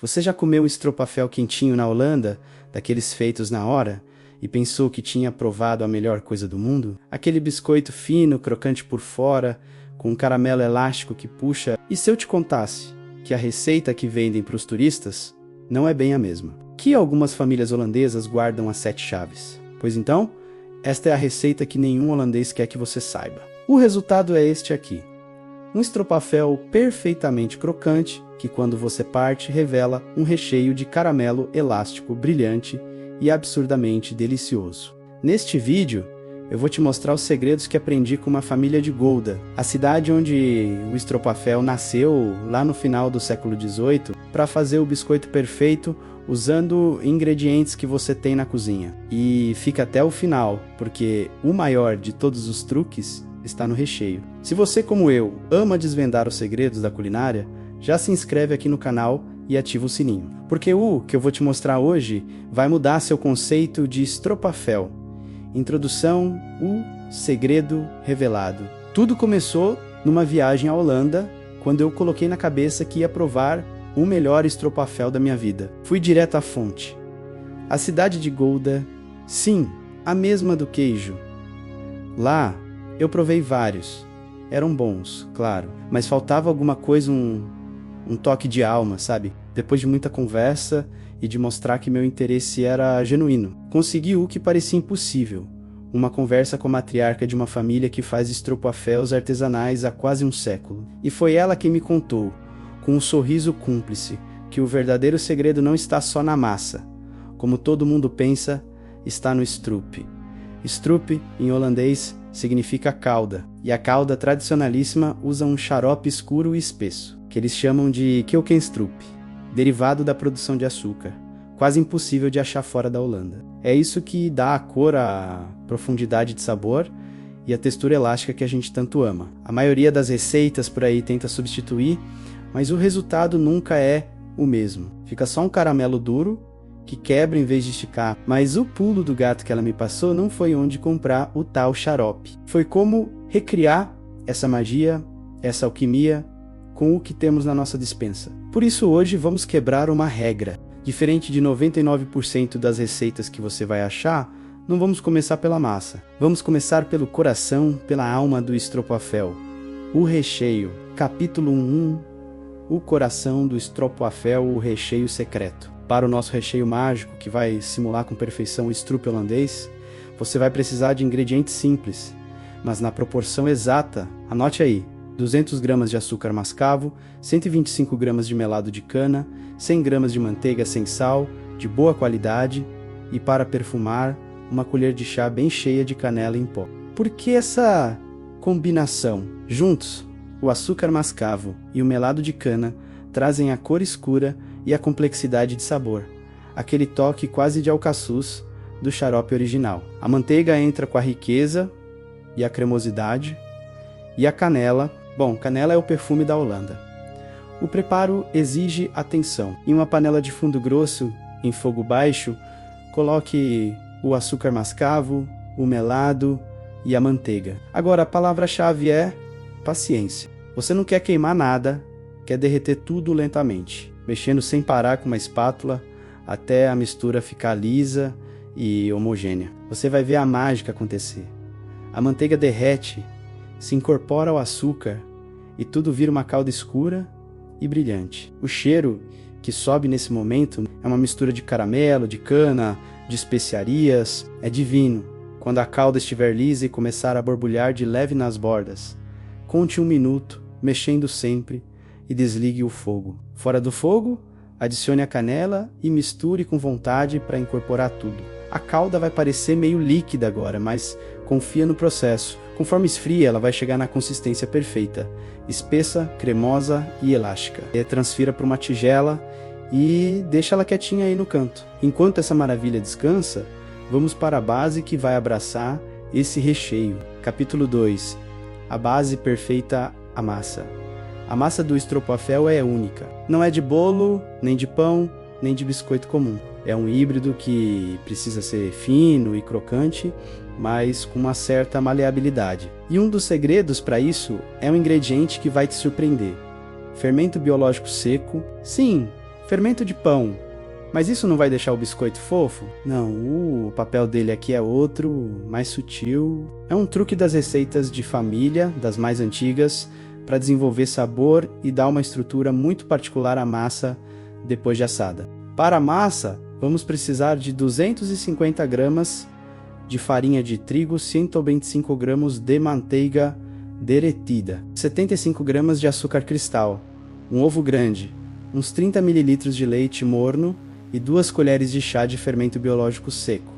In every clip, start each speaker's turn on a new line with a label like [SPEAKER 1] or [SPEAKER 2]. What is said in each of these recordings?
[SPEAKER 1] Você já comeu um estropavel quentinho na Holanda, daqueles feitos na hora, e pensou que tinha provado a melhor coisa do mundo? Aquele biscoito fino, crocante por fora, com um caramelo elástico que puxa. E se eu te contasse que a receita que vendem para os turistas não é bem a mesma? Que algumas famílias holandesas guardam as 7 chaves. Pois então, esta é a receita que nenhum holandês quer que você saiba. O resultado é este aqui. Um estropavel perfeitamente crocante, que quando você parte revela um recheio de caramelo elástico brilhante e absurdamente delicioso. Neste vídeo, eu vou te mostrar os segredos que aprendi com uma família de Gouda, a cidade onde o estropavel nasceu lá no final do século XVIII, para fazer o biscoito perfeito usando ingredientes que você tem na cozinha. E fica até o final, porque o maior de todos os truques está no recheio. Se você, como eu, ama desvendar os segredos da culinária, já se inscreve aqui no canal e ativa o sininho. Porque o que eu vou te mostrar hoje vai mudar seu conceito de estropavel. Introdução, o segredo revelado. Tudo começou numa viagem à Holanda, quando eu coloquei na cabeça que ia provar o melhor estropavel da minha vida. Fui direto à fonte. A cidade de Gouda, sim, a mesma do queijo. Lá, eu provei vários. Eram bons, claro, mas faltava alguma coisa, um toque de alma, sabe? Depois de muita conversa e de mostrar que meu interesse era genuíno, consegui o que parecia impossível. Uma conversa com a matriarca de uma família que faz estropaféus artesanais há quase um século. E foi ela quem me contou, com um sorriso cúmplice, que o verdadeiro segredo não está só na massa. Como todo mundo pensa, está no stroop. Stroop, em holandês, significa calda, e a calda tradicionalíssima usa um xarope escuro e espesso, que eles chamam de keukenstroup, derivado da produção de açúcar, quase impossível de achar fora da Holanda. É isso que dá a cor, a profundidade de sabor e a textura elástica que a gente tanto ama. A maioria das receitas por aí tenta substituir, mas o resultado nunca é o mesmo. Fica só um caramelo duro, que quebra em vez de esticar. Mas o pulo do gato que ela me passou não foi onde comprar o tal xarope. Foi como recriar essa magia, essa alquimia, com o que temos na nossa despensa. Por isso hoje vamos quebrar uma regra. Diferente de 99% das receitas que você vai achar, não vamos começar pela massa. Vamos começar pelo coração, pela alma do estropavel. O recheio. Capítulo 1. O coração do estropavel, o recheio secreto. Para o nosso recheio mágico, que vai simular com perfeição o stroop holandês, você vai precisar de ingredientes simples, mas na proporção exata. Anote aí: 200 gramas de açúcar mascavo, 125 gramas de melado de cana, 100 gramas de manteiga sem sal, de boa qualidade, e para perfumar, uma colher de chá bem cheia de canela em pó. Por que essa combinação? Juntos, o açúcar mascavo e o melado de cana trazem a cor escura e a complexidade de sabor, aquele toque quase de alcaçuz do xarope original. A manteiga entra com a riqueza e a cremosidade, e a canela, bom, canela é o perfume da Holanda. O preparo exige atenção. Em uma panela de fundo grosso, em fogo baixo, coloque o açúcar mascavo, o melado e a manteiga. Agora, a palavra-chave é paciência. Você não quer queimar nada, quer derreter tudo lentamente, mexendo sem parar com uma espátula até a mistura ficar lisa e homogênea. Você vai ver a mágica acontecer. A manteiga derrete, se incorpora ao açúcar e tudo vira uma calda escura e brilhante. O cheiro que sobe nesse momento é uma mistura de caramelo, de cana, de especiarias. É divino. Quando a calda estiver lisa e começar a borbulhar de leve nas bordas, conte 1 minuto, mexendo sempre, e desligue o fogo. Fora do fogo, adicione a canela e misture com vontade para incorporar tudo. A calda vai parecer meio líquida agora, mas confia no processo. Conforme esfria, ela vai chegar na consistência perfeita, espessa, cremosa e elástica. Transfira para uma tigela e deixa ela quietinha aí no canto. Enquanto essa maravilha descansa, vamos para a base que vai abraçar esse recheio. Capítulo 2. A base perfeita, a massa. A massa do estropavel é única. Não é de bolo, nem de pão, nem de biscoito comum. É um híbrido que precisa ser fino e crocante, mas com uma certa maleabilidade. E um dos segredos para isso é um ingrediente que vai te surpreender. Fermento biológico seco. Sim, Fermento de pão. Mas isso não vai deixar o biscoito fofo? Não, o papel dele aqui é outro, mais sutil. É um truque das receitas de família, das mais antigas, para desenvolver sabor e dar uma estrutura muito particular à massa depois de assada. Para a massa, vamos precisar de 250 gramas de farinha de trigo, 125 gramas de manteiga derretida, 75 gramas de açúcar cristal, um ovo grande, uns 30 ml de leite morno e 2 colheres de chá de fermento biológico seco.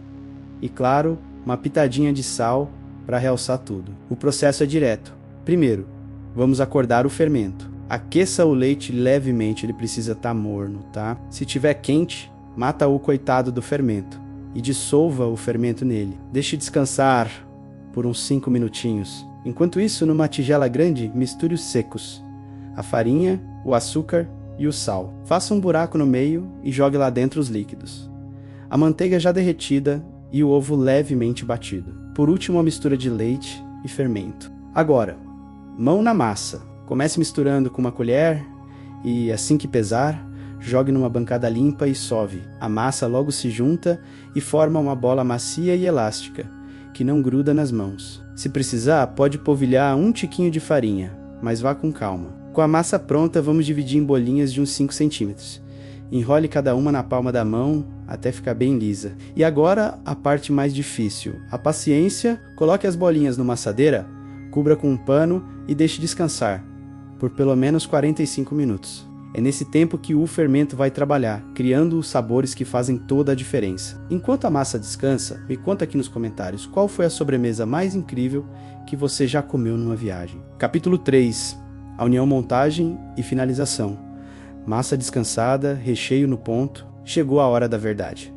[SPEAKER 1] E claro, uma pitadinha de sal para realçar tudo. O processo é direto. Primeiro, vamos acordar o fermento. Aqueça o leite levemente, ele precisa estar morno, tá? Se tiver quente, mata o coitado do fermento e dissolva o fermento nele. Deixe descansar por uns 5 minutinhos. Enquanto isso, numa tigela grande, misture os secos, a farinha, o açúcar e o sal. Faça um buraco no meio e jogue lá dentro os líquidos. A manteiga já derretida e o ovo levemente batido. Por último, a mistura de leite e fermento. Agora, mão na massa. Comece misturando com uma colher e, assim que pesar, jogue numa bancada limpa e sove. A massa logo se junta e forma uma bola macia e elástica, que não gruda nas mãos. Se precisar, pode polvilhar um tiquinho de farinha, mas vá com calma. Com a massa pronta, vamos dividir em bolinhas de uns 5 centímetros. Enrole cada uma na palma da mão até ficar bem lisa. E agora a parte mais difícil. A paciência, coloque as bolinhas numa assadeira, cubra com um pano e deixe descansar por pelo menos 45 minutos. É nesse tempo que o fermento vai trabalhar, criando os sabores que fazem toda a diferença. Enquanto a massa descansa, me conta aqui nos comentários qual foi a sobremesa mais incrível que você já comeu numa viagem. Capítulo 3. A união, montagem e finalização. Massa descansada, recheio no ponto, chegou a hora da verdade.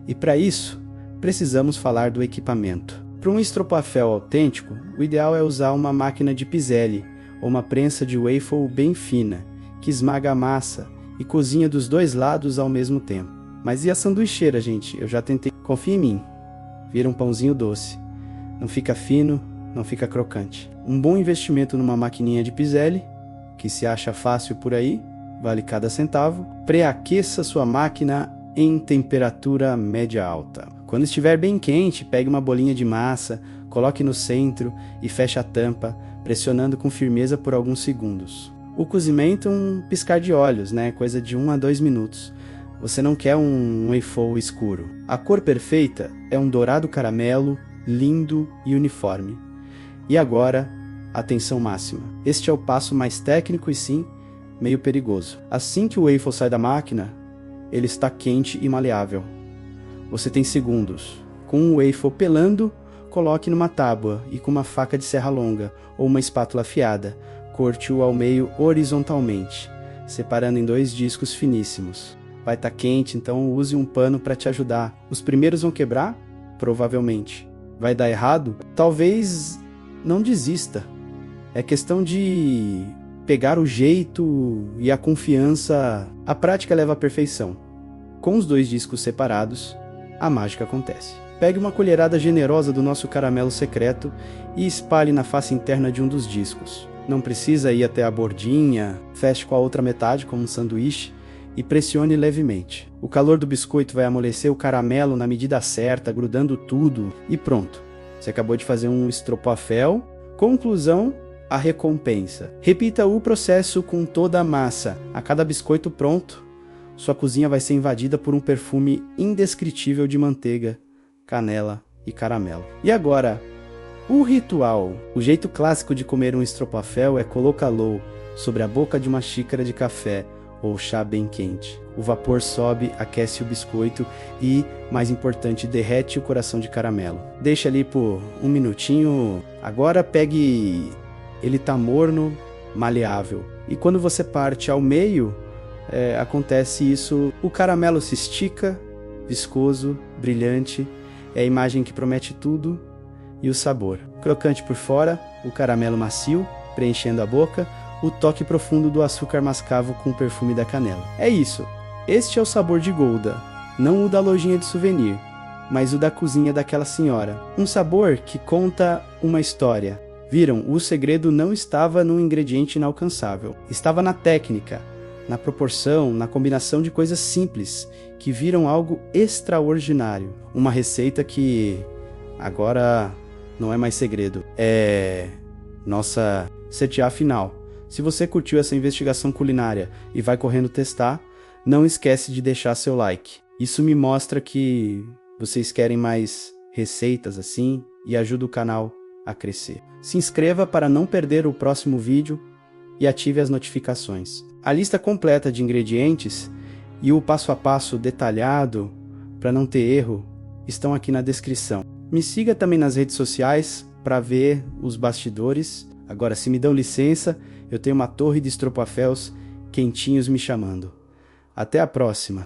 [SPEAKER 1] E para isso, precisamos falar do equipamento. Para um estropaffel autêntico, o ideal é usar uma máquina de Piselli ou uma prensa de waffle bem fina, que esmaga a massa e cozinha dos dois lados ao mesmo tempo. Mas e a sanduicheira, gente? Eu já tentei. Confia em mim. Vira um pãozinho doce. Não fica fino, não fica crocante. Um bom investimento numa maquininha de Piselli, que se acha fácil por aí, vale cada centavo. Pré-aqueça sua máquina em temperatura média-alta. Quando estiver bem quente, pegue uma bolinha de massa, coloque no centro e feche a tampa, pressionando com firmeza por alguns segundos. O cozimento, um piscar de olhos, né? Coisa de 1 a 2 minutos. Você não quer um waffle escuro. A cor perfeita é um dourado caramelo, lindo e uniforme. E agora, atenção máxima. Este é o passo mais técnico e sim, meio perigoso. Assim que o waffle sai da máquina, ele está quente e maleável. Você tem segundos. Com o waffle pelando, coloque numa tábua e com uma faca de serra longa ou uma espátula afiada, corte-o ao meio horizontalmente, separando em 2 discos finíssimos. Vai estar quente, então use um pano para te ajudar. Os primeiros vão quebrar? Provavelmente. Vai dar errado? Talvez não desista. É questão de pegar o jeito e a confiança. A prática leva à perfeição. Com os 2 discos separados, a mágica acontece. Pegue uma colherada generosa do nosso caramelo secreto e espalhe na face interna de um dos discos. Não precisa ir até a bordinha, feche com a outra metade como um sanduíche e pressione levemente. O calor do biscoito vai amolecer o caramelo na medida certa, grudando tudo e pronto. Você acabou de fazer um estropaffel. Conclusão, a recompensa. Repita o processo com toda a massa. A cada biscoito pronto, sua cozinha vai ser invadida por um perfume indescritível de manteiga, canela e caramelo. E agora, o ritual. O jeito clássico de comer um estropaffel é colocá-lo sobre a boca de uma xícara de café ou chá bem quente. O vapor sobe, aquece o biscoito e, mais importante, derrete o coração de caramelo. Deixa ali por 1 minutinho. Agora pegue... Ele tá morno, maleável. E quando você parte ao meio, acontece isso. O caramelo se estica, viscoso, brilhante. É a imagem que promete tudo. E o sabor. Crocante por fora, o caramelo macio, preenchendo a boca, o toque profundo do açúcar mascavo com o perfume da canela. É isso. Este é o sabor de Gouda. Não o da lojinha de souvenir, mas o da cozinha daquela senhora. Um sabor que conta uma história. Viram? O segredo não estava num ingrediente inalcançável. Estava na técnica, na proporção, na combinação de coisas simples que viram algo extraordinário. Uma receita que agora não é mais segredo, é nossa CTA final. Se você curtiu essa investigação culinária e vai correndo testar, não esquece de deixar seu like. Isso me mostra que vocês querem mais receitas assim e ajuda o canal a crescer. Se inscreva para não perder o próximo vídeo e ative as notificações. A lista completa de ingredientes e o passo a passo detalhado para não ter erro estão aqui na descrição. Me siga também nas redes sociais para ver os bastidores. Agora, se me dão licença, eu tenho uma torre de estropaféus quentinhos me chamando. Até a próxima!